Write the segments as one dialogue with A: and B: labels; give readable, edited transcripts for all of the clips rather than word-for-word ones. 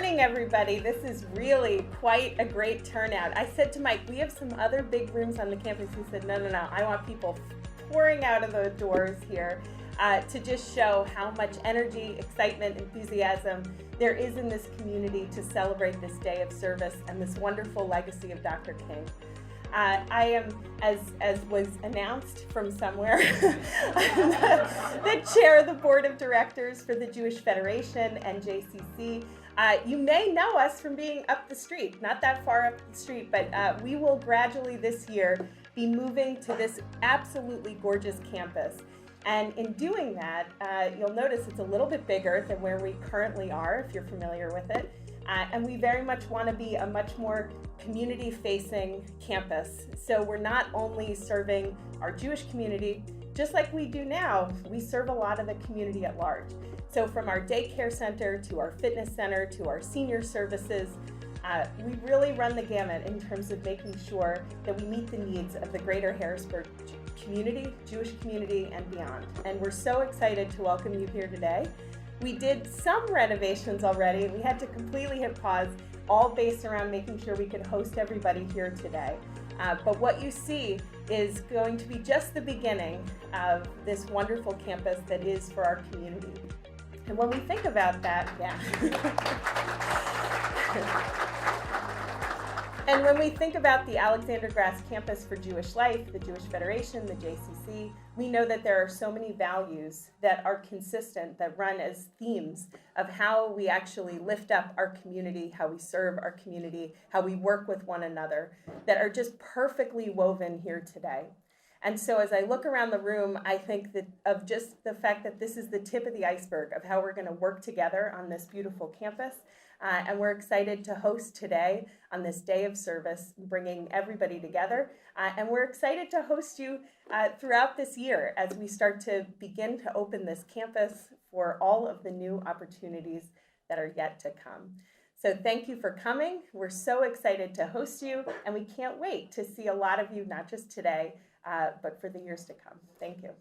A: morning, everybody. This is really quite a great turnout. I said to Mike, we have some other big rooms on the campus. He said, no, I want people pouring out of the doors here to just show how much energy, excitement, enthusiasm there is in this community to celebrate this day of service and this wonderful legacy of Dr. King. I am, as was announced from somewhere, the chair of the board of directors for the Jewish Federation and JCC. You may know us from being up the street, not that far up the street, but we will gradually this year be moving to this absolutely gorgeous campus. And in doing that, you'll notice it's a little bit bigger than where we currently are, if you're familiar with it. And we very much want to be a much more community-facing campus. So we're not only serving our Jewish community, just like we do now, we serve a lot of the community at large. So from our daycare center to our fitness center to our senior services, we really run the gamut in terms of making sure that we meet the needs of the greater Harrisburg community, Jewish community, and beyond. And we're so excited to welcome you here today. We did some renovations already. We had to completely hit pause, all based around making sure we could host everybody here today. But what you see is going to be just the beginning of this wonderful campus that is for our community. And when we think about that, And when we think about the Alexander Grass Campus for Jewish Life, the Jewish Federation, the JCC, we know that there are so many values that are consistent, that run as themes of how we actually lift up our community, how we serve our community, how we work with one another, that are just perfectly woven here today. And so as I look around the room, I think that of just the fact that this is the tip of the iceberg of how we're going to work together on this beautiful campus. And we're excited to host today on this day of service, bringing everybody together. And we're excited to host you throughout this year as we start to begin to open this campus for all of the new opportunities that are yet to come. So thank you for coming. We're so excited to host you, and we can't wait to see a lot of you, not just today, but for the years to come. Thank you.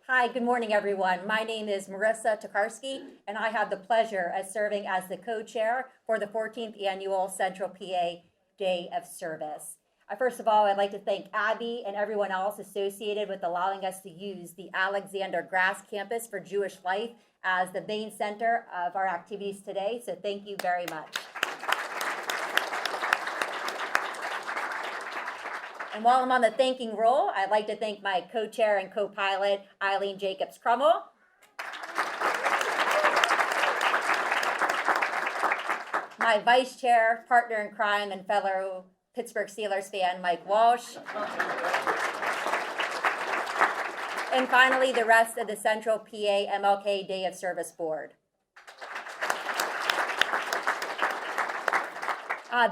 B: Hi, good morning, everyone. My name is Marissa Takrski, and I have the pleasure of serving as the co-chair for the 14th Annual Central PA Day of Service. First of all, I'd like to thank Abby and everyone else associated with allowing us to use the Alexander Grass Campus for Jewish Life as the main center of our activities today, so thank you very much. And while I'm on the thanking roll, I'd like to thank my co-chair and co-pilot, Eileen Jacobs-Crummel. My vice chair, partner in crime, and fellow Pittsburgh Steelers fan, Mike Walsh. And finally, the rest of the Central PA MLK Day of Service Board.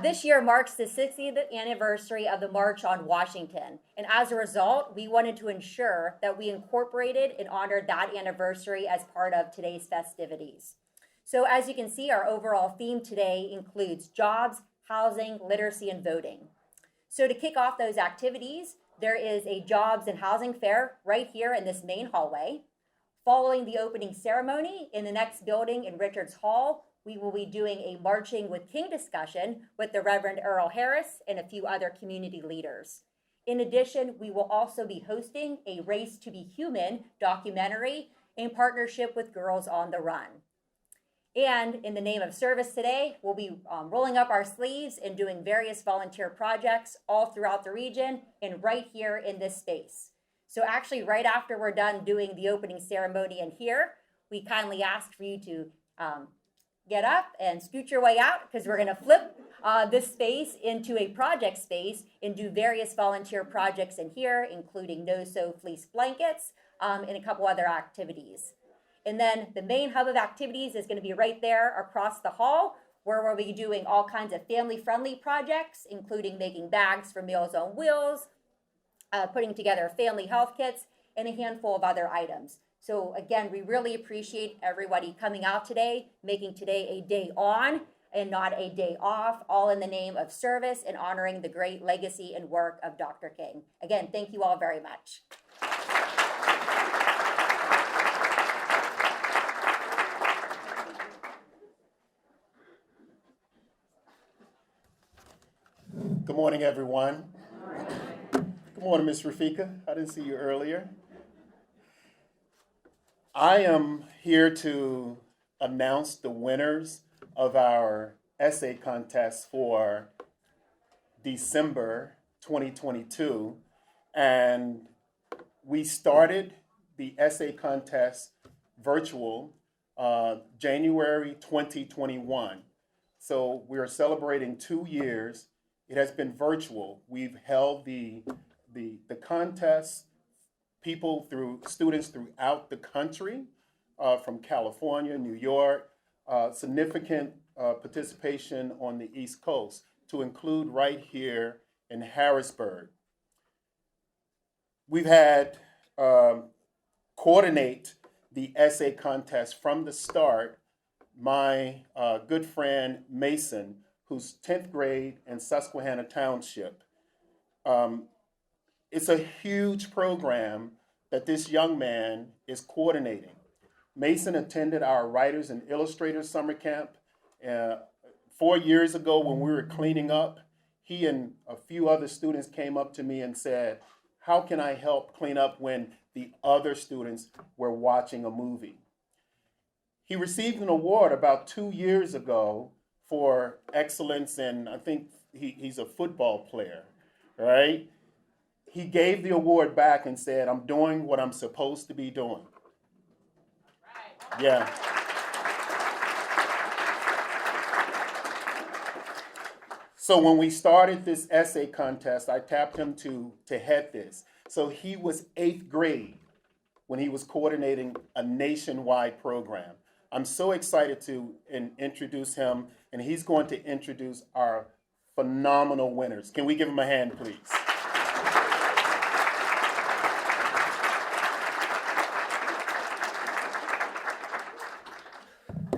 B: This year marks the 60th anniversary of the March on Washington. And as a result, we wanted to ensure that we incorporated and honored that anniversary as part of today's festivities. So as you can see, our overall theme today includes jobs, housing, literacy, and voting. So to kick off those activities, there is a jobs and housing fair right here in this main hallway. Following the opening ceremony in the next building in Richards Hall, we will be doing a Marching with King discussion with the Reverend Earl Harris and a few other community leaders. In addition, we will also be hosting a Race to be Human documentary in partnership with Girls on the Run. And in the name of service today, we'll be rolling up our sleeves and doing various volunteer projects all throughout the region and right here in this space. So actually, right after we're done doing the opening ceremony in here, we kindly ask for you to get up and scoot your way out because we're going to flip this space into a project space and do various volunteer projects in here, including no-sew fleece blankets and a couple other activities. And then the main hub of activities is going to be right there across the hall, where we'll be doing all kinds of family-friendly projects, including making bags for Meals on Wheels, putting together family health kits, and a handful of other items. So again, we really appreciate everybody coming out today, making today a day on and not a day off, all in the name of service and honoring the great legacy and work of Dr. King. Again, thank you all very much.
C: Good morning, everyone. Good morning, Miss Rafika. I didn't see you earlier. I am here to announce the winners of our essay contest for December 2022. And we started the essay contest virtual January 2021. So we are celebrating 2 years. It has been virtual. We've held the contest, students throughout the country, from California, New York, significant participation on the East Coast, to include right here in Harrisburg. We've had coordinate the essay contest from the start, my good friend Mason, who's 10th grade in Susquehanna Township. It's a huge program that this young man is coordinating. Mason attended our Writers and Illustrators Summer Camp 4 years ago when we were cleaning up. He and a few other students came up to me and said, how can I help clean up when the other students were watching a movie? He received an award about 2 years ago for excellence, and I think he's a football player, right? He gave the award back and said, I'm doing what I'm supposed to be doing. Right. Yeah. So when we started this essay contest, I tapped him to head this. So he was 8th grade when he was coordinating a nationwide program. I'm so excited to introduce him, and he's going to introduce our phenomenal winners. Can we give him a hand, please?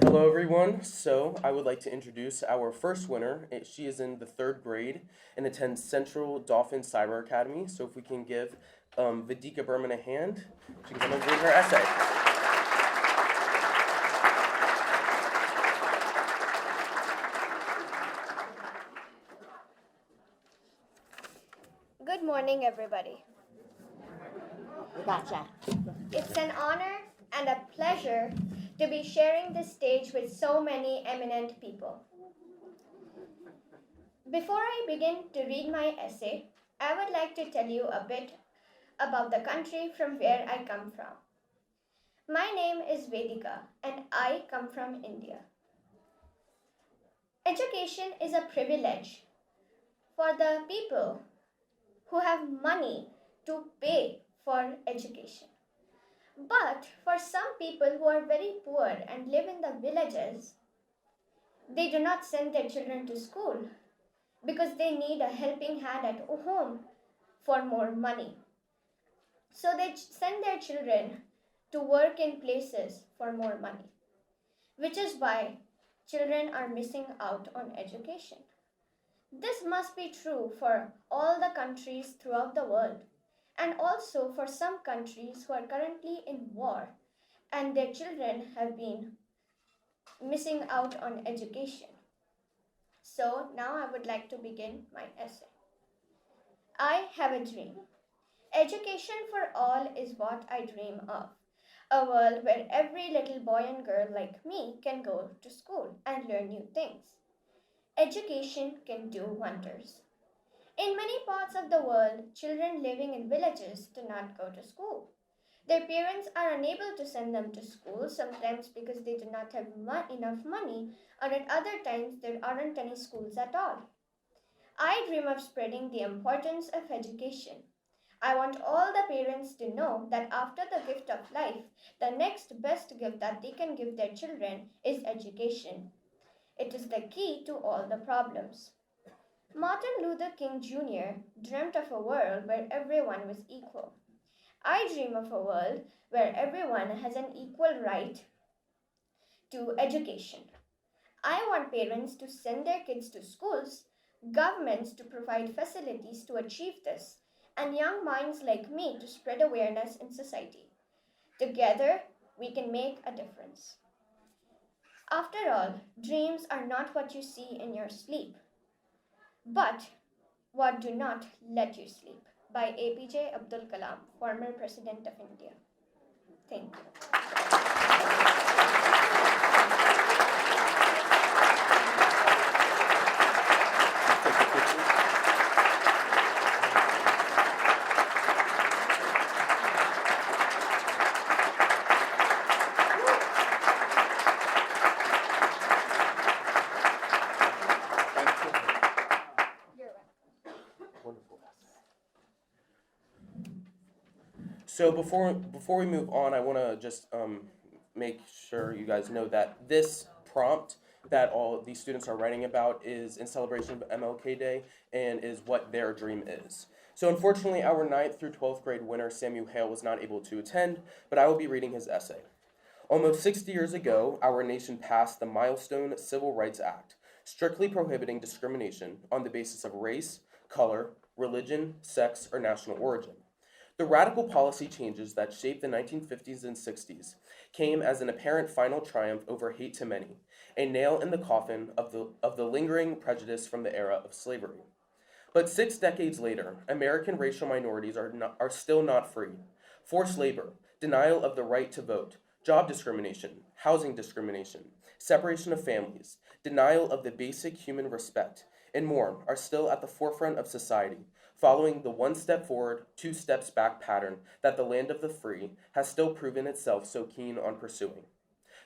D: Hello, everyone. So I would like to introduce our first winner. She is in the 3rd grade and attends Central Dolphin Cyber Academy. So if we can give Vedika Birman a hand, she can come and read her essay.
E: Good morning, everybody.
B: Gotcha.
E: It's an honor and a pleasure to be sharing this stage with so many eminent people. Before I begin to read my essay, I would like to tell you a bit about the country from where I come from. My name is Vedika and I come from India. Education is a privilege for the people who have money to pay for education. But for some people who are very poor and live in the villages, they do not send their children to school because they need a helping hand at home for more money. So they send their children to work in places for more money, which is why children are missing out on education. This must be true for all the countries throughout the world, and also for some countries who are currently in war and their children have been missing out on education. So now I would like to begin my essay. I have a dream. Education for all is what I dream of. A world where every little boy and girl like me can go to school and learn new things. Education can do wonders. In many parts of the world, children living in villages do not go to school. Their parents are unable to send them to school, sometimes because they do not have enough money, or at other times there aren't any schools at all. I dream of spreading the importance of education. I want all the parents to know that after the gift of life, the next best gift that they can give their children is education. It is the key to all the problems. Martin Luther King Jr. dreamt of a world where everyone was equal. I dream of a world where everyone has an equal right to education. I want parents to send their kids to schools, governments to provide facilities to achieve this, and young minds like me to spread awareness in society. Together, we can make a difference. After all, dreams are not what you see in your sleep, but What Do Not Let You Sleep by APJ Abdul Kalam, former President of India. Thank you.
D: So before we move on, I want to just make sure you guys know that this prompt that all these students are writing about is in celebration of MLK Day and is what their dream is. So unfortunately, our 9th through 12th grade winner, Samuel Hale, was not able to attend, but I will be reading his essay. Almost 60 years ago, our nation passed the milestone Civil Rights Act, strictly prohibiting discrimination on the basis of race, color, religion, sex, or national origin. The radical policy changes that shaped the 1950s and 60s came as an apparent final triumph over hate to many, a nail in the coffin of the lingering prejudice from the era of slavery. But 6 decades later, American racial minorities are still not free. Forced labor, denial of the right to vote, job discrimination, housing discrimination, separation of families, denial of the basic human respect, and more are still at the forefront of society, following the one step forward, 2 steps back pattern that the land of the free has still proven itself so keen on pursuing.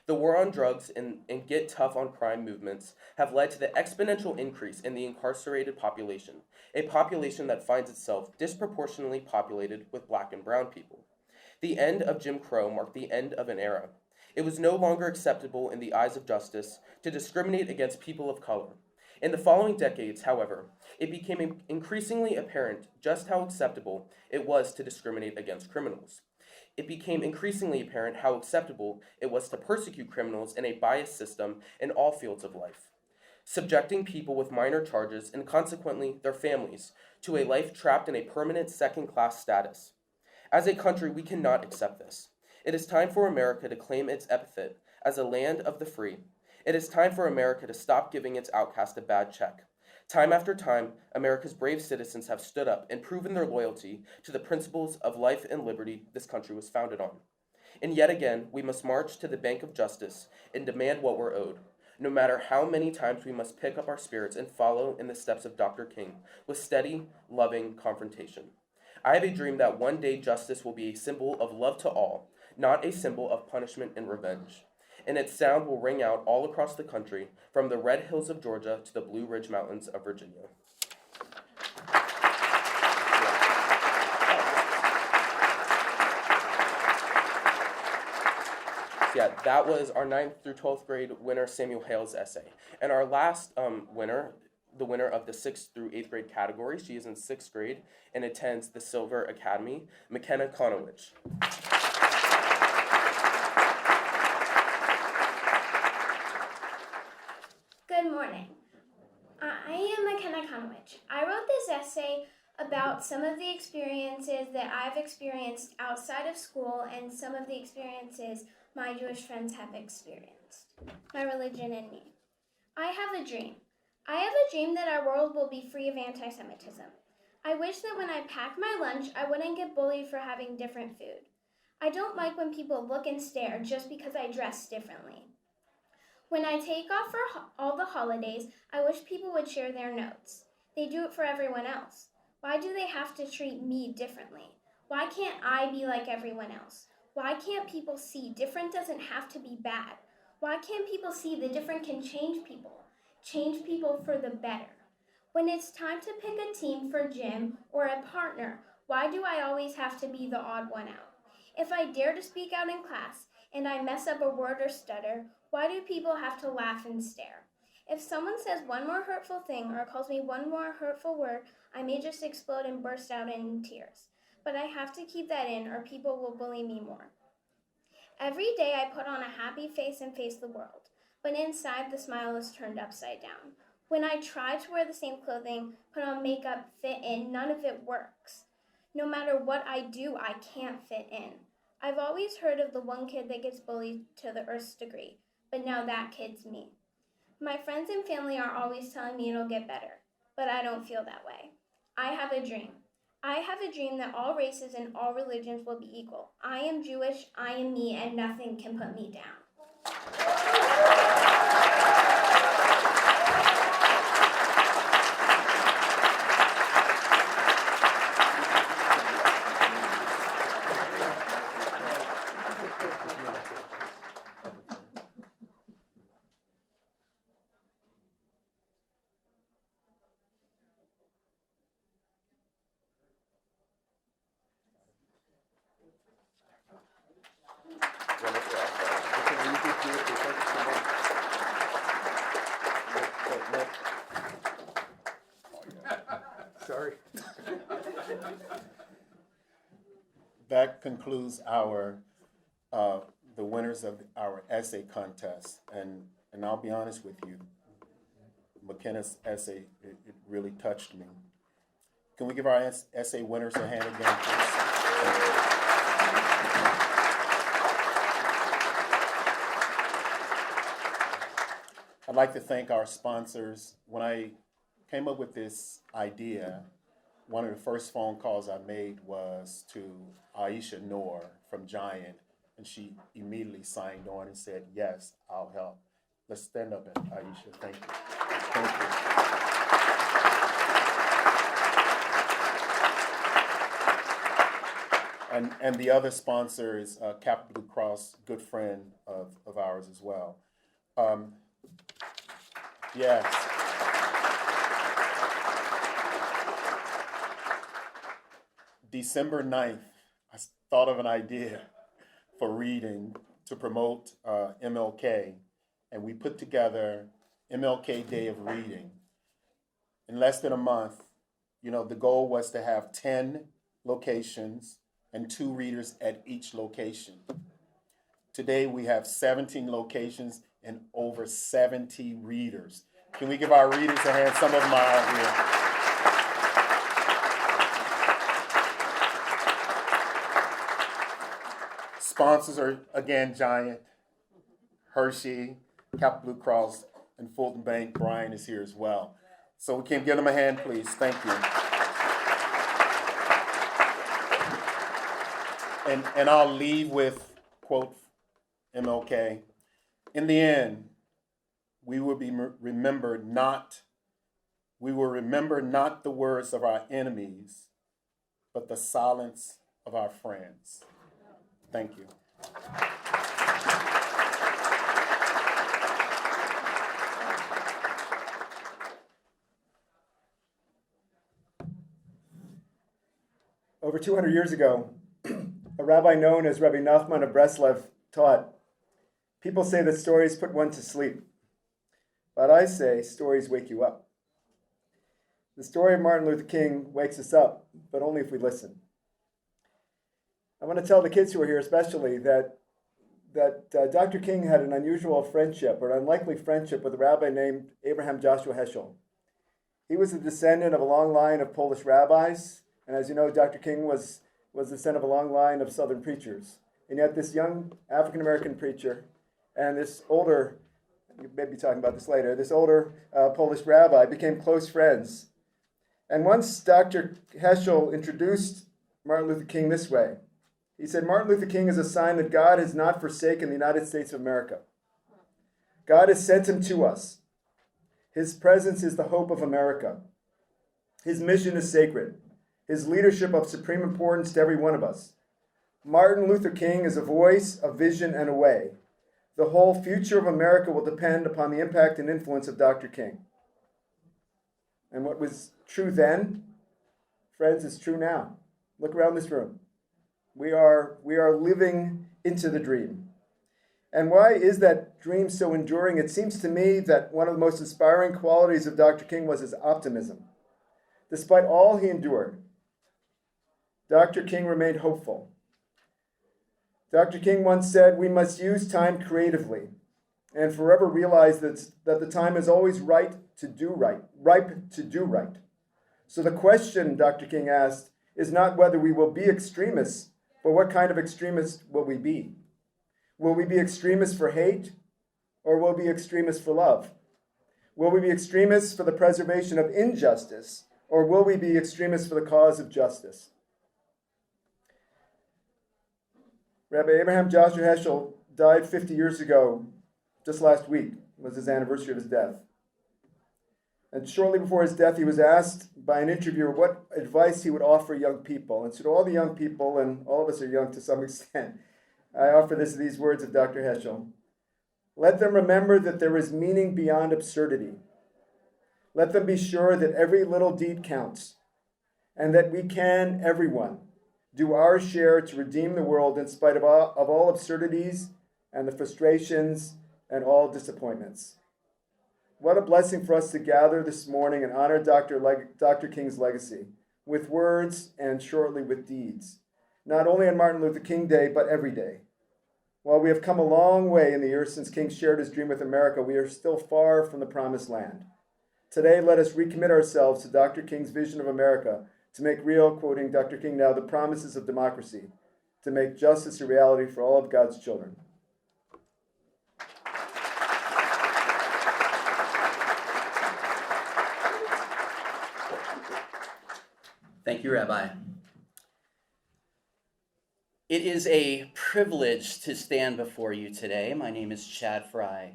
D: The war on drugs and get tough on crime movements have led to the exponential increase in the incarcerated population, a population that finds itself disproportionately populated with Black and brown people. The end of Jim Crow marked the end of an era. It was no longer acceptable in the eyes of justice to discriminate against people of color. In the following decades, however, it became increasingly apparent just how acceptable it was to discriminate against criminals. It became increasingly apparent how acceptable it was to persecute criminals in a biased system in all fields of life, subjecting people with minor charges and consequently their families to a life trapped in a permanent second-class status. As a country, we cannot accept this. It is time for America to claim its epithet as a land of the free. It is time for America to stop giving its outcast a bad check. Time after time, America's brave citizens have stood up and proven their loyalty to the principles of life and liberty this country was founded on. And yet again, we must march to the bank of justice and demand what we're owed, no matter how many times we must pick up our spirits and follow in the steps of Dr. King with steady, loving confrontation. I have a dream that one day justice will be a symbol of love to all, not a symbol of punishment and revenge. And its sound will ring out all across the country, from the red hills of Georgia to the Blue Ridge Mountains of Virginia. So that was our 9th through 12th grade winner, Samuel Hale's essay. And our last winner, the winner of the 6th through 8th grade category, she is in 6th grade and attends the Silver Academy, McKenna Konovich.
E: Good morning. I am McKenna Konovich. I wrote this essay about some of the experiences that I've experienced outside of school and some of the experiences my Jewish friends have experienced. My religion and me. I have a dream. I have a dream that our world will be free of anti-Semitism. I wish that when I pack my lunch, I wouldn't get bullied for having different food. I don't like when people look and stare just because I dress differently. When I take off for all the holidays, I wish people would share their notes. They do it for everyone else. Why do they have to treat me differently? Why can't I be like everyone else? Why can't people see different doesn't have to be bad? Why can't people see the different can change people for the better? When it's time to pick a team for gym or a partner, why do I always have to be the odd one out? If I dare to speak out in class and I mess up a word or stutter, why do people have to laugh and stare? If someone says one more hurtful thing or calls me one more hurtful word, I may just explode and burst out in tears. But I have to keep that in or people will bully me more. Every day I put on a happy face and face the world, but inside the smile is turned upside down. When I try to wear the same clothing, put on makeup, fit in, none of it works. No matter what I do, I can't fit in. I've always heard of the one kid that gets bullied to the Earth's degree, but now that kid's me. My friends and family are always telling me it'll get better, but I don't feel that way. I have a dream. I have a dream that all races and all religions will be equal. I am Jewish, I am me, and nothing can put me down.
C: Sorry. That concludes our the winners of our essay contest, and I'll be honest with you, McKenna's essay it really touched me. Can we give our essay winners a hand again, please? I'd like to thank our sponsors. When I came up with this idea, one of the first phone calls I made was to Aisha Noor from Giant, and she immediately signed on and said, yes, I'll help. Let's stand up, Aisha. Thank you. Thank you. And the other sponsor is Capital Blue Cross, good friend of ours as well. Yes. December 9th, I thought of an idea for reading to promote MLK, and we put together MLK Day of Reading. In less than a month, the goal was to have 10 locations and 2 readers at each location. Today we have 17 locations and over 70 readers. Can we give our readers a hand? Some of them are out here. Sponsors are, again, Giant, Hershey, Capital Blue Cross, and Fulton Bank. Brian is here as well. So we can give them a hand, please. Thank you. And I'll leave with, quote, MLK. In the end, we will remember not the words of our enemies, but the silence of our friends. Thank you.
F: Over 200 years ago, a rabbi known as Rabbi Nachman of Breslev taught, people say that stories put one to sleep, but I say stories wake you up. The story of Martin Luther King wakes us up, but only if we listen. I want to tell the kids who are here especially that Dr. King had an unusual friendship, or an unlikely friendship, with a rabbi named Abraham Joshua Heschel. He was a descendant of a long line of Polish rabbis, and as you know, Dr. King was the descendant of a long line of Southern preachers. And yet this young African-American preacher and this older, you may be talking about this later, this older Polish rabbi became close friends. And once Dr. Heschel introduced Martin Luther King this way. He said, Martin Luther King is a sign that God has not forsaken the United States of America. God has sent him to us. His presence is the hope of America. His mission is sacred. His leadership of supreme importance to every one of us. Martin Luther King is a voice, a vision, and a way. The whole future of America will depend upon the impact and influence of Dr. King. And what was true then, friends, is true now. Look around this room. We are living into the dream. And why is that dream so enduring? It seems to me that one of the most inspiring qualities of Dr. King was his optimism. Despite all he endured, Dr. King remained hopeful. Dr. King once said, we must use time creatively and forever realize that the time is always ripe to do right. So the question, Dr. King asked, is not whether we will be extremists, but what kind of extremists will we be? Will we be extremists for hate, or will we be extremists for love? Will we be extremists for the preservation of injustice, Or will we be extremists for the cause of justice? Rabbi Abraham Joshua Heschel died 50 years ago, just last week was his anniversary of his death. And shortly before his death, he was asked by an interviewer what advice he would offer young people. And so to all the young people, and all of us are young to some extent, I offer these words of Dr. Heschel. Let them remember that there is meaning beyond absurdity. Let them be sure that every little deed counts, and that we can, everyone, do our share to redeem the world in spite of all absurdities and the frustrations and all disappointments. What a blessing for us to gather this morning and honor Dr. King's legacy with words and shortly with deeds, not only on Martin Luther King Day, but every day. While we have come a long way in the years since King shared his dream with America, we are still far from the promised land. Today, let us recommit ourselves to Dr. King's vision of America to make real, quoting Dr. King now, the promises of democracy, to make justice a reality for all of God's children.
G: Thank you, Rabbi. It is a privilege to stand before you today. My name is Chad Fry.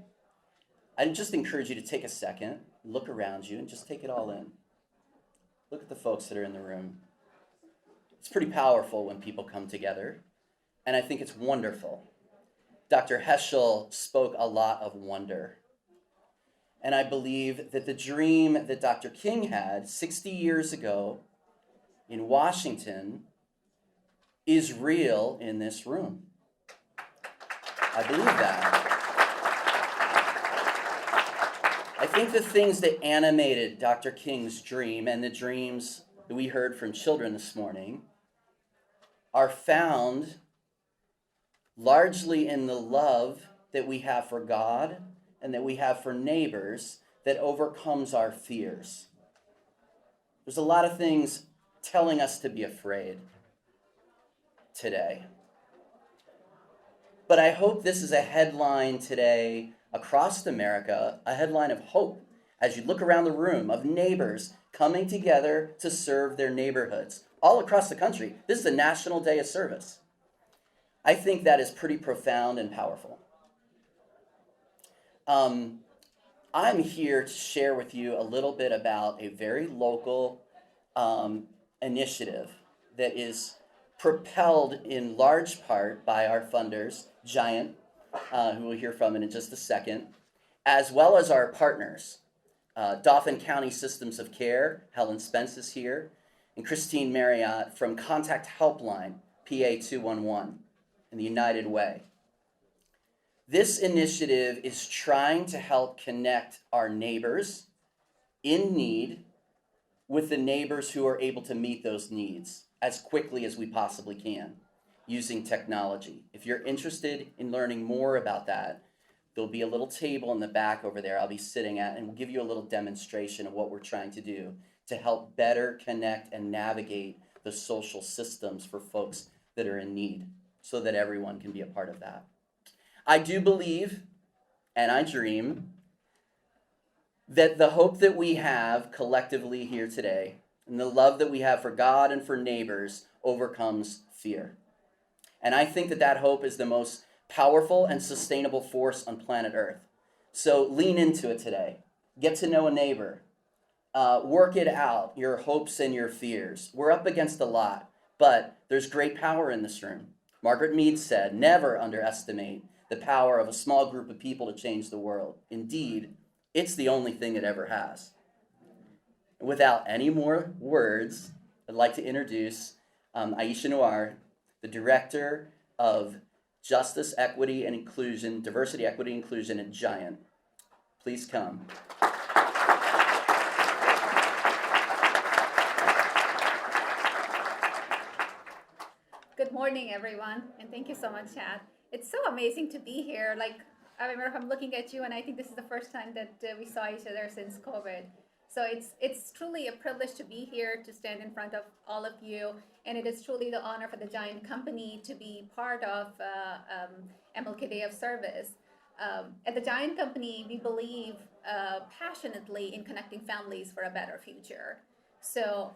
G: I just encourage you to take a second, look around you, and just take it all in. Look at the folks that are in the room. It's pretty powerful when people come together, and I think it's wonderful. Dr. Heschel spoke a lot of wonder. And I believe that the dream that Dr. King had 60 years ago in Washington is real in this room. I believe that. I think the things that animated Dr. King's dream and the dreams that we heard from children this morning are found largely in the love that we have for God and that we have for neighbors that overcomes our fears. There's a lot of things telling us to be afraid today. But I hope this is a headline today across America, a headline of hope as you look around the room of neighbors coming together to serve their neighborhoods all across the country. This is a National Day of Service. I think that is pretty profound and powerful. I'm here to share with you a little bit about a very local initiative that is propelled in large part by our funders, Giant, who we'll hear from in just a second, as well as our partners, Dauphin County Systems of Care, Helen Spence is here, and Christine Marriott from Contact Helpline, PA 211, and the United Way. This initiative is trying to help connect our neighbors in need with the neighbors who are able to meet those needs as quickly as we possibly can using technology. If you're interested in learning more about that, there'll be a little table in the back over there I'll be sitting at, and we'll give you a little demonstration of what we're trying to do to help better connect and navigate the social systems for folks that are in need so that everyone can be a part of that. I do believe, and I dream, that the hope that we have collectively here today and the love that we have for God and for neighbors overcomes fear. And I think that that hope is the most powerful and sustainable force on planet Earth. So lean into it today. Get to know a neighbor. Work it out, your hopes and your fears. We're up against a lot, but there's great power in this room. Margaret Mead said, never underestimate the power of a small group of people to change the world. Indeed, it's the only thing it ever has. Without any more words, I'd like to introduce Aisha Noir, the Director of Justice, Equity, and Inclusion, Diversity, Equity, and Inclusion at Giant. Please come.
H: Good morning, everyone, and thank you so much, Chad. It's so amazing to be here. I remember I'm looking at you, and I think this is the first time that we saw each other since COVID. So it's truly a privilege to be here, to stand in front of all of you, and it is truly the honor for the Giant Company to be part of MLK Day of Service. At the Giant Company, we believe passionately in connecting families for a better future. So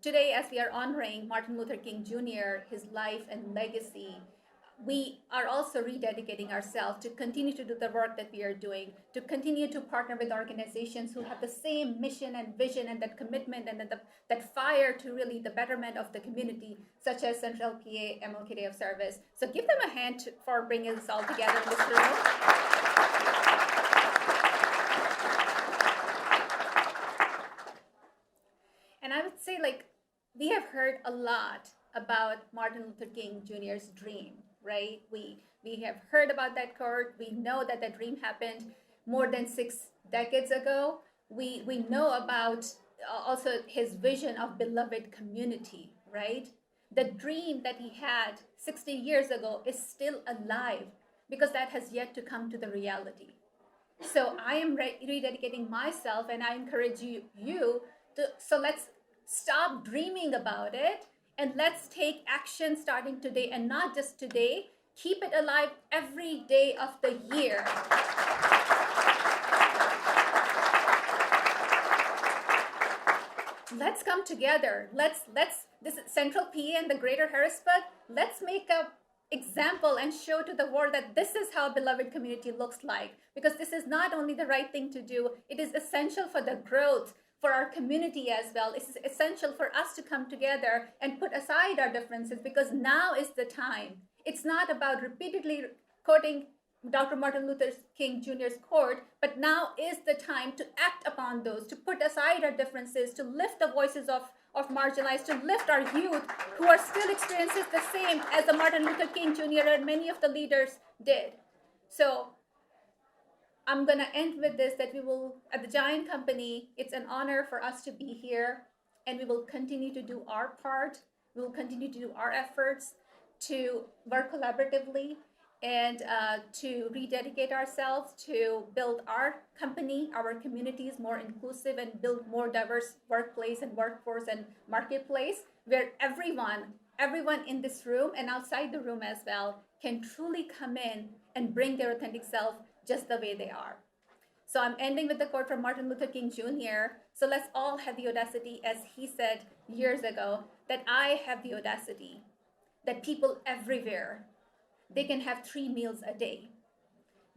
H: today, as we are honoring Martin Luther King Jr., his life and legacy, we are also rededicating ourselves to continue to do the work that we are doing, to continue to partner with organizations who have the same mission and vision and that commitment and that fire to really the betterment of the community, such as Central PA MLK Day of Service. So give them a hand for bringing us all together in this room. And I would say, we have heard a lot about Martin Luther King Jr.'s dream, right? We have heard about that court. We know that that dream happened more than 6 decades ago. We know about also his vision of beloved community, right? The dream that he had 60 years ago is still alive because that has yet to come to the reality. So I am rededicating myself, and I encourage you to, so let's stop dreaming about it and let's take action starting today, and not just today. Keep it alive every day of the year. Let's come together. This is Central PA and the Greater Harrisburg, let's make a example and show to the world that this is how beloved community looks like. Because this is not only the right thing to do, it is essential for the growth for our community as well. It's essential for us to come together and put aside our differences, because now is the time. It's not about repeatedly quoting Dr. Martin Luther King Jr.'s quote, but now is the time to act upon those, to put aside our differences, to lift the voices of marginalized, to lift our youth who are still experiencing the same as the Martin Luther King Jr. and many of the leaders did. So I'm going to end with this, that we will, at the Giant Company, it's an honor for us to be here, and we will continue to do our part. We will continue to do our efforts to work collaboratively and to rededicate ourselves to build our company, our communities more inclusive, and build more diverse workplace and workforce and marketplace where everyone in this room and outside the room as well can truly come in and bring their authentic self just the way they are. So I'm ending with the quote from Martin Luther King Jr. So let's all have the audacity, as he said years ago, that I have the audacity, that people everywhere, they can have 3 meals a day.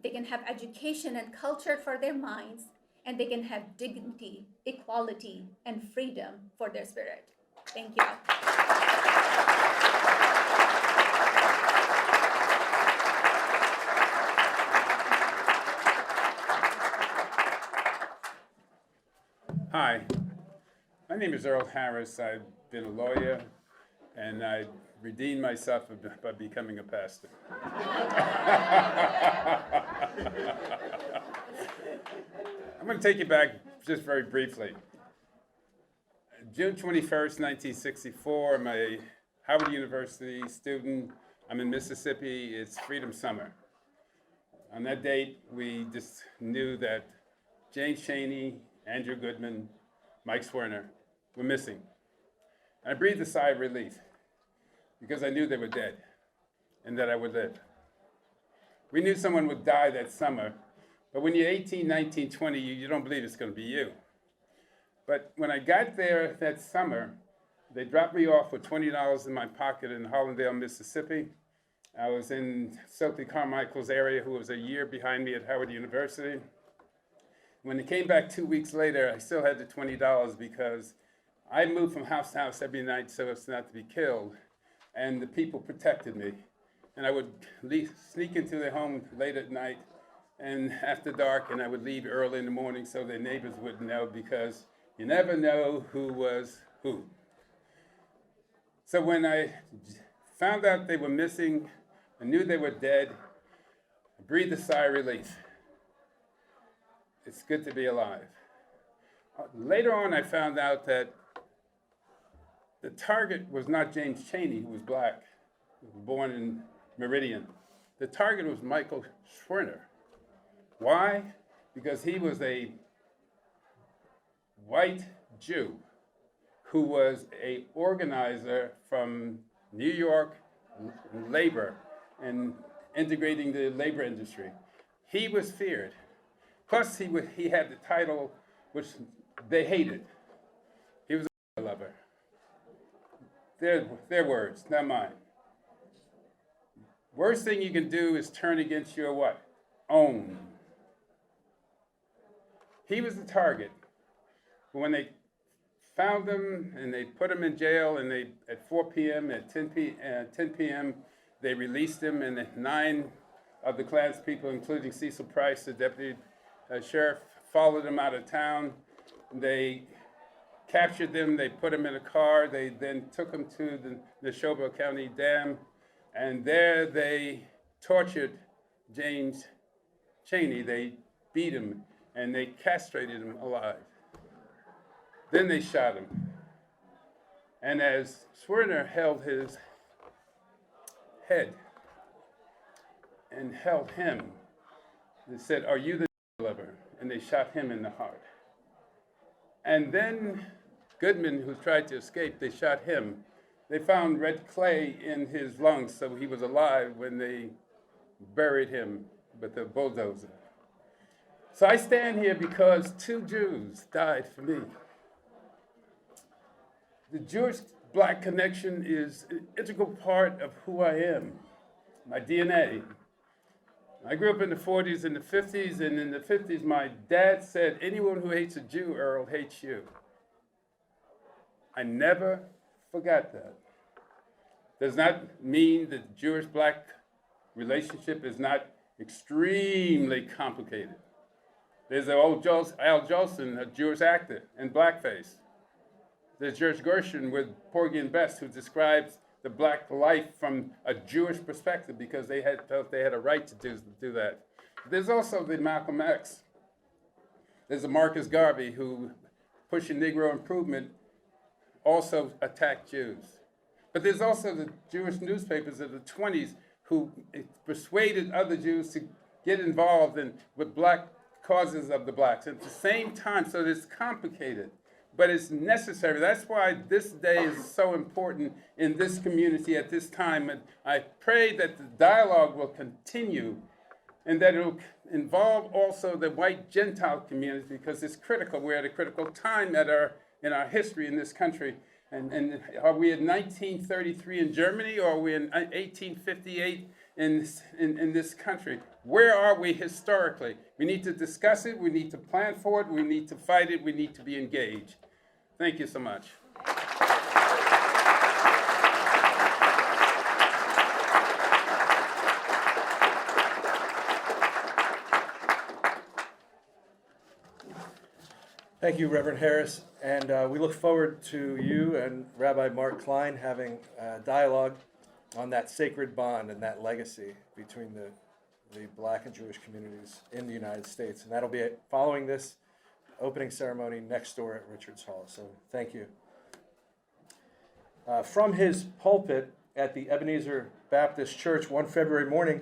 H: They can have education and culture for their minds, and they can have dignity, equality, and freedom for their spirit. Thank you.
I: Hi, my name is Earl Harris. I've been a lawyer, and I redeemed myself by becoming a pastor. I'm going to take you back just very briefly. June 21st, 1964, I'm a Howard University student. I'm in Mississippi. It's Freedom Summer. On that date, we just knew that James Chaney, Andrew Goodman, Mike Swerner were missing. And I breathed a sigh of relief because I knew they were dead and that I would live. We knew someone would die that summer, but when you're 18, 19, 20, you don't believe it's going to be you. But when I got there that summer, they dropped me off with $20 in my pocket in Hollandale, Mississippi. I was in Sophie Carmichael's area, who was a year behind me at Howard University. When they came back 2 weeks later, I still had the $20 because I moved from house to house every night so as not to be killed, and the people protected me. And I would sneak into their home late at night and after dark, and I would leave early in the morning so their neighbors wouldn't know, because you never know who was who. So when I found out they were missing, I knew they were dead, I breathed a sigh of relief. It's good to be alive. Later on, I found out that the target was not James Chaney, who was black, who was born in Meridian. The target was Michael Swerner. Why? Because he was a white Jew who was an organizer from New York labor and integrating the labor industry. He was feared. Plus, he had the title which they hated. their words, not mine. Worst thing you can do is turn against your what? Own. He was the target. When they found him and they put him in jail, and they at 4 p.m. at 10 p.m. they released him, and 9 of the Klan's people, including Cecil Price, the deputy sheriff, followed him out of town. They captured them. They put him in a car. They then took him to the Neshoba County Dam, and there they tortured James Chaney. They beat him and they castrated him alive. Then they shot him. And as Swerner held his head and held him, they said, "Are you the lover?" And they shot him in the heart. And then Goodman, who tried to escape, they shot him. They found red clay in his lungs, so he was alive when they buried him with the bulldozer. So I stand here because 2 Jews died for me. The Jewish-Black connection is an integral part of who I am, my DNA. I grew up in the 40s and the 50s, and in the 50s, my dad said, "Anyone who hates a Jew, Earl, hates you." I never forgot that. Does not mean that the Jewish-Black relationship is not extremely complicated. There's Al Jolson, a Jewish actor in blackface. There's George Gershon with Porgy and Bess, who describes the black life from a Jewish perspective because they felt they had a right to do that. There's also the Malcolm X. There's a Marcus Garvey who, pushing Negro improvement, also attacked Jews. But there's also the Jewish newspapers of the 20s who persuaded other Jews to get involved with black causes of the blacks at the same time. So it's complicated, but it's necessary. That's why this day is so important in this community at this time. And I pray that the dialogue will continue and that it'll involve also the white Gentile community, because it's critical. We're at a critical time in our history in this country. And are we in 1933 in Germany, or are we in 1858 in this country? Where are we historically? We need to discuss it. We need to plan for it. We need to fight it. We need to be engaged. Thank you so much.
J: Thank you, Reverend Harris, and we look forward to you and Rabbi Mark Klein having a dialogue on that sacred bond and that legacy between the Black and Jewish communities in the United States. And that'll be following this opening ceremony next door at Richards Hall. So thank you. From his pulpit at the Ebenezer Baptist Church one February morning,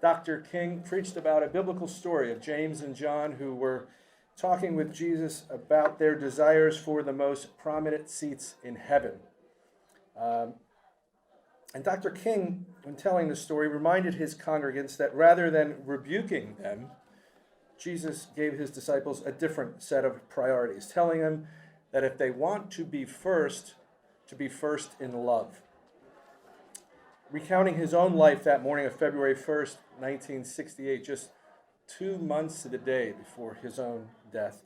J: Dr. King preached about a biblical story of James and John, who were talking with Jesus about their desires for the most prominent seats in heaven. And Dr. King, when telling the story, reminded his congregants that rather than rebuking them, Jesus gave his disciples a different set of priorities, telling them that if they want to be first in love. Recounting his own life that morning of February 1st, 1968, just 2 months to the day before his own death,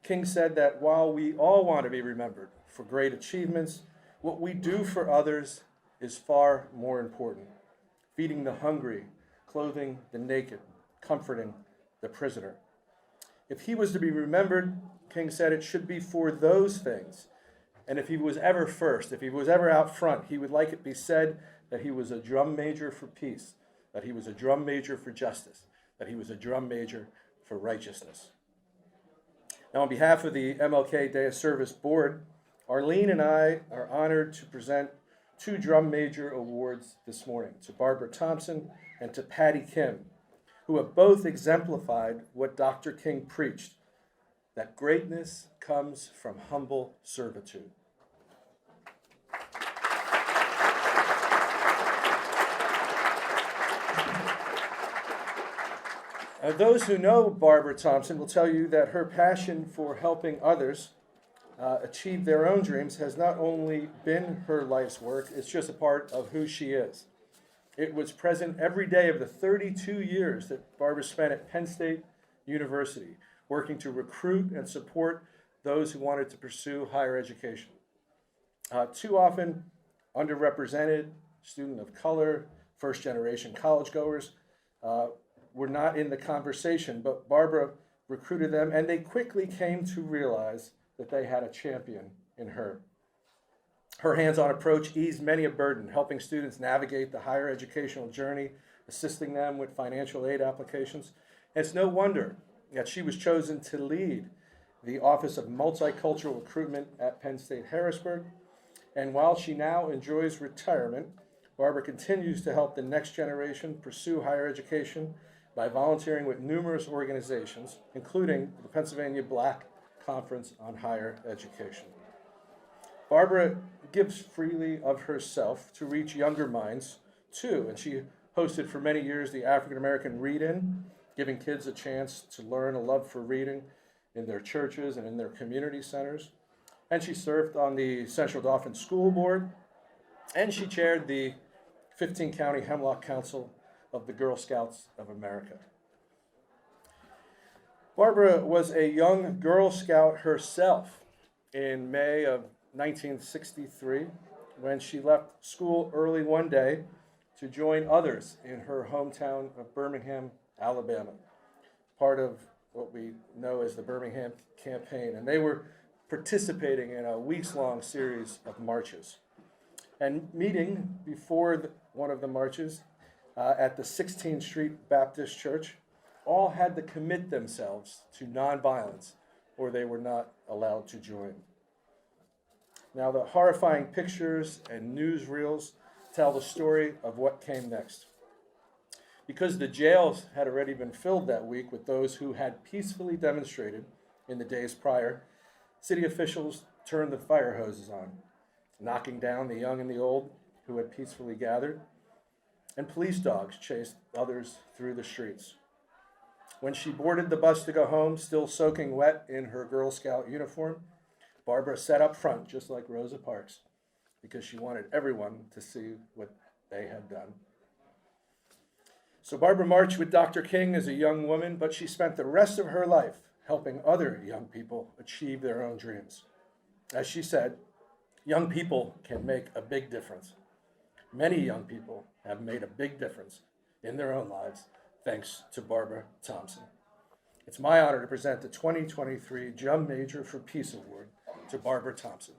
J: King said that while we all want to be remembered for great achievements, what we do for others is far more important. Feeding the hungry, clothing the naked, comforting the prisoner. If he was to be remembered, King said, it should be for those things. And if he was ever first, if he was ever out front, he would like it be said that he was a drum major for peace, that he was a drum major for justice, that he was a drum major for righteousness. Now, on behalf of the MLK Day of Service Board, Arlene and I are honored to present 2 drum major awards this morning to Barbara Thompson and to Patty Kim, who have both exemplified what Dr. King preached, that greatness comes from humble servitude. Those who know Barbara Thompson will tell you that her passion for helping others achieve their own dreams has not only been her life's work, it's just a part of who she is. It was present every day of the 32 years that Barbara spent at Penn State University, working to recruit and support those who wanted to pursue higher education. Too often, underrepresented, student of color, first-generation college goers were not in the conversation, but Barbara recruited them, and they quickly came to realize that they had a champion in her. Her hands-on approach eased many a burden, helping students navigate the higher educational journey, assisting them with financial aid applications. And it's no wonder that she was chosen to lead the Office of Multicultural Recruitment at Penn State Harrisburg. And while she now enjoys retirement, Barbara continues to help the next generation pursue higher education by volunteering with numerous organizations, including the Pennsylvania Black Conference on Higher Education. Barbara gives freely of herself to reach younger minds, too, and she hosted for many years the African American Read-In, giving kids a chance to learn a love for reading in their churches and in their community centers. And she served on the Central Dauphin School Board, and she chaired the 15-county Hemlock Council of the Girl Scouts of America. Barbara was a young Girl Scout herself in May of 1963 when she left school early one day to join others in her hometown of Birmingham, Alabama, part of what we know as the Birmingham Campaign. And they were participating in a weeks-long series of marches. And meeting before one of the marches at the 16th Street Baptist Church, all had to commit themselves to nonviolence or they were not allowed to join. Now, the horrifying pictures and newsreels tell the story of what came next. Because the jails had already been filled that week with those who had peacefully demonstrated in the days prior, city officials turned the fire hoses on, knocking down the young and the old who had peacefully gathered, and police dogs chased others through the streets. When she boarded the bus to go home, still soaking wet in her Girl Scout uniform, Barbara sat up front, just like Rosa Parks, because she wanted everyone to see what they had done. So Barbara marched with Dr. King as a young woman, but she spent the rest of her life helping other young people achieve their own dreams. As she said, young people can make a big difference. Many young people have made a big difference in their own lives, thanks to Barbara Thompson. It's my honor to present the 2023 Jum Major for Peace Award to Barbara Thompson.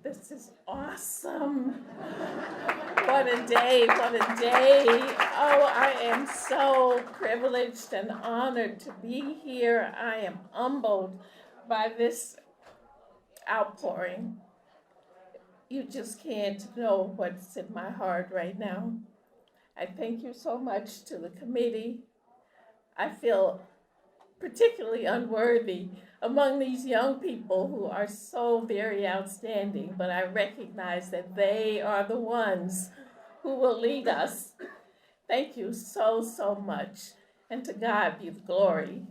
A: This is awesome. What a day, what a day. Oh, I am so privileged and honored to be here. I am humbled by this outpouring. You just can't know what's in my heart right now. I thank you so much to the committee. I feel particularly unworthy among these young people who are so very outstanding, but I recognize that they are the ones who will lead us. Thank you so, so much, and to God be the glory.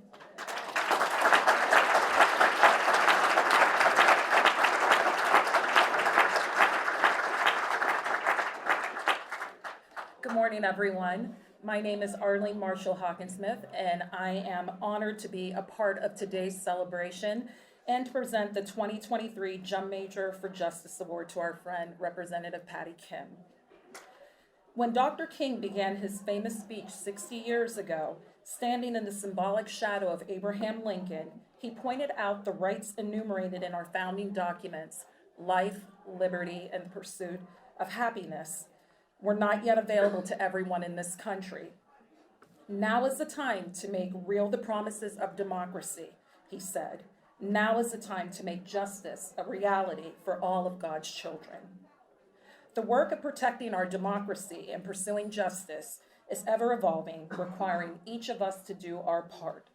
K: Good morning, everyone. My name is Arlene Marshall Hawkinsmith, and I am honored to be a part of today's celebration and to present the 2023 Jum Major for Justice Award to our friend, Representative Patty Kim. When Dr. King began his famous speech 60 years ago, standing in the symbolic shadow of Abraham Lincoln, he pointed out the rights enumerated in our founding documents: life, liberty, and the pursuit of happiness were not yet available to everyone in this country. Now is the time to make real the promises of democracy, he said. Now is the time to make justice a reality for all of God's children. The work of protecting our democracy and pursuing justice is ever evolving, requiring each of us to do our part.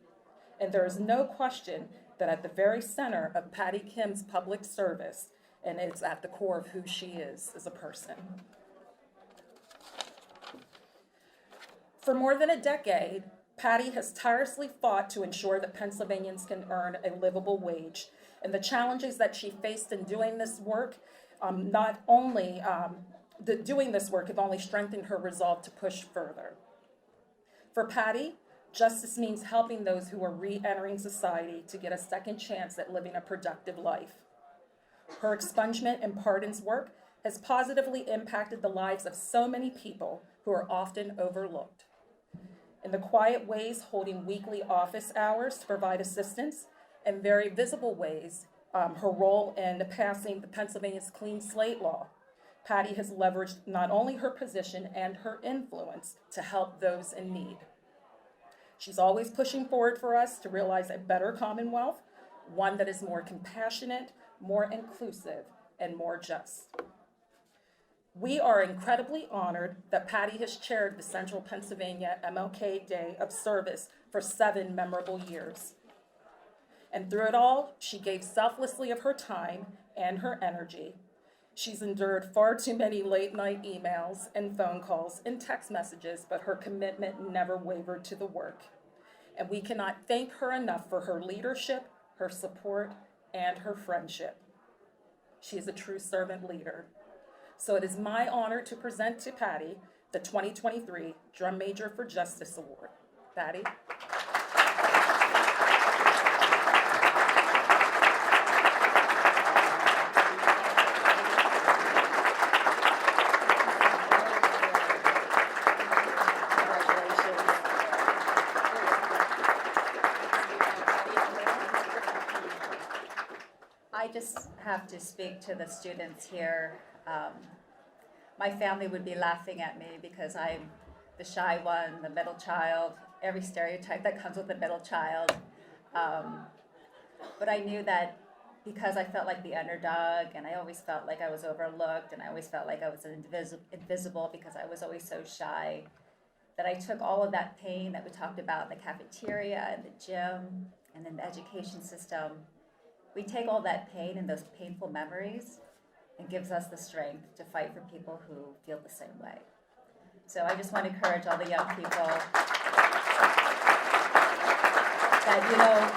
K: And there is no question that at the very center of Patty Kim's public service, and it's at the core of who she is as a person. For more than a decade, Patty has tirelessly fought to ensure that Pennsylvanians can earn a livable wage. And the challenges that she faced in doing this work, doing this work have only strengthened her resolve to push further. For Patty, justice means helping those who are re-entering society to get a second chance at living a productive life. Her expungement and pardons work has positively impacted the lives of so many people who are often overlooked. In the quiet ways, holding weekly office hours to provide assistance, and very visible ways, her role in passing the Pennsylvania's Clean Slate Law, Patty has leveraged not only her position and her influence to help those in need. She's always pushing forward for us to realize a better Commonwealth, one that is more compassionate, more inclusive, and more just. We are incredibly honored that Patty has chaired the Central Pennsylvania MLK Day of Service for 7 memorable years. And through it all, she gave selflessly of her time and her energy. She's endured far too many late-night emails and phone calls and text messages, but her commitment never wavered to the work. And we cannot thank her enough for her leadership, her support, and her friendship. She is a true servant leader. So it is my honor to present to Patty the 2023 Drum Major for Justice Award. Patty.
L: I just have to speak to the students here. My family would be laughing at me because I'm the shy one, the middle child, every stereotype that comes with the middle child. But I knew that because I felt like the underdog, and I always felt like I was overlooked, and I always felt like I was invisible because I was always so shy, that I took all of that pain that we talked about in the cafeteria and the gym and in the education system. We take all that pain and those painful memories and gives us the strength to fight for people who feel the same way. So I just want to encourage all the young people that you don't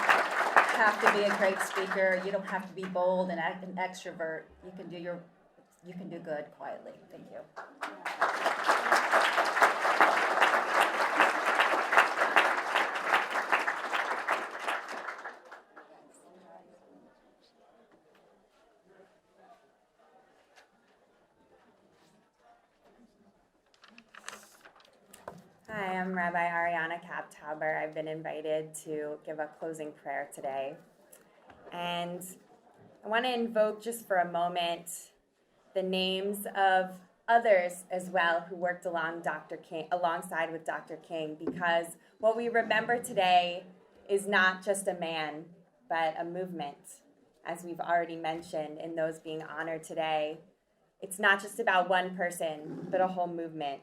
L: have to be a great speaker, you don't have to be bold and act an extrovert. You can do good quietly. Thank you.
M: Hi, I'm Rabbi Ariana Kaptauber. I've been invited to give a closing prayer today. And I want to invoke just for a moment the names of others as well who worked alongside with Dr. King, because what we remember today is not just a man, but a movement. As we've already mentioned in those being honored today, it's not just about one person, but a whole movement.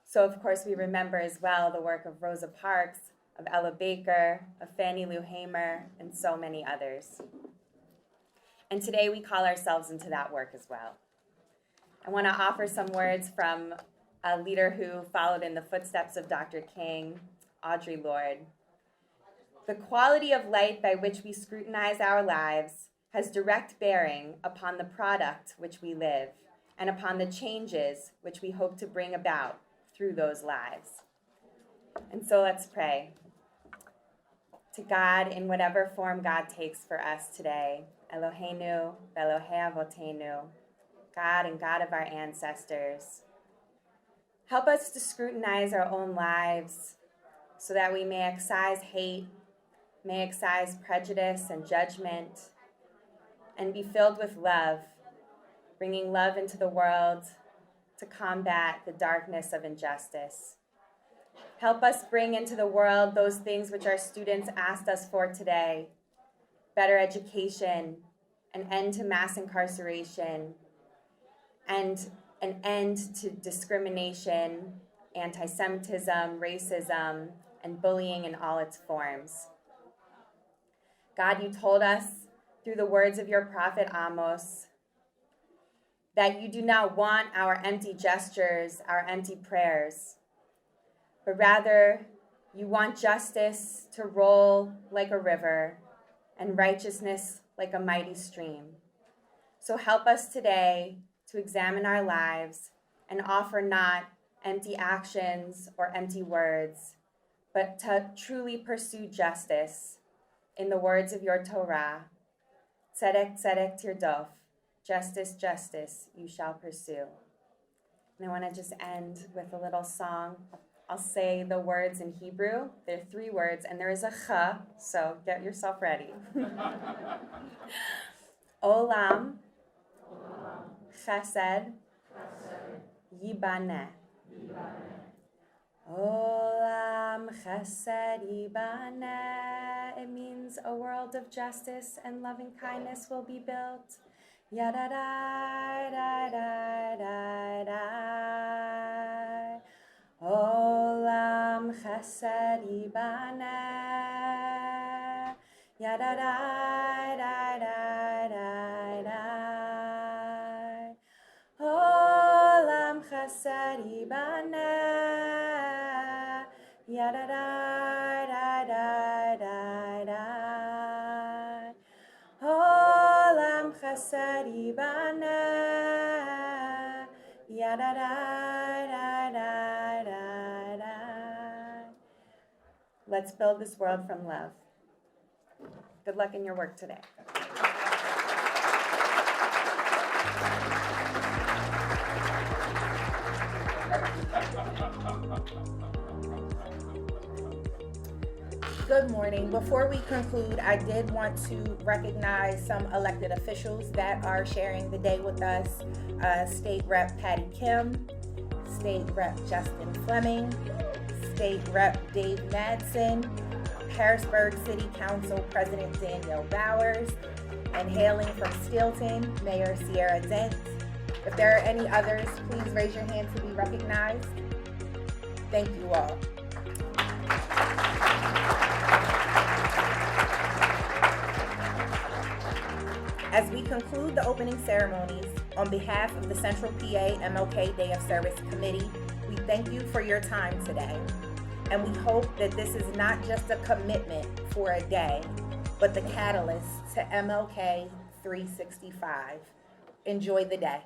M: So, of course, we remember as well the work of Rosa Parks, of Ella Baker, of Fannie Lou Hamer, and so many others. And today we call ourselves into that work as well. I want to offer some words from a leader who followed in the footsteps of Dr. King, Audre Lorde. The quality of light by which we scrutinize our lives has direct bearing upon the product which we live and upon the changes which we hope to bring about through those lives. And so let's pray. To God, in whatever form God takes for us today, Eloheinu, Elohei Avotenu, God and God of our ancestors, help us to scrutinize our own lives so that we may excise hate, may excise prejudice and judgment, and be filled with love, bringing love into the world to combat the darkness of injustice. Help us bring into the world those things which our students asked us for today: better education, an end to mass incarceration, and an end to discrimination, anti-Semitism, racism, and bullying in all its forms. God, you told us through the words of your prophet Amos that you do not want our empty gestures, our empty prayers, but rather you want justice to roll like a river and righteousness like a mighty stream. So help us today to examine our lives and offer not empty actions or empty words, but to truly pursue justice in the words of your Torah, tzedek, tzedek tirdof, justice, justice, you shall pursue. And I want to just end with a little song. I'll say the words in Hebrew. There are 3 words, and there is a ch, so get yourself ready. Olam, chesed, yibaneh. Olam chesed yibaneh. It means a world of justice and loving kindness will be built. Yada da da da da da. Olam chesed yibaneh. Yada da da da da da. Olam chesed yibaneh. Yada da da da da da. Olam chesed yibaneh. Yada da da da da da. Let's build this world from love. Good luck in your work today.
N: Good morning. Before we conclude, I did want to recognize some elected officials that are sharing the day with us. State Rep Patty Kim, State Rep Justin Fleming, State Rep Dave Madsen, Harrisburg City Council President Danielle Bowers, and hailing from Steelton, Mayor Sierra Dent. If there are any others, please raise your hand to be recognized. Thank you all. As we conclude the opening ceremonies, on behalf of the Central PA MLK Day of Service Committee, we thank you for your time today. And we hope that this is not just a commitment for a day, but the catalyst to MLK 365. Enjoy the day.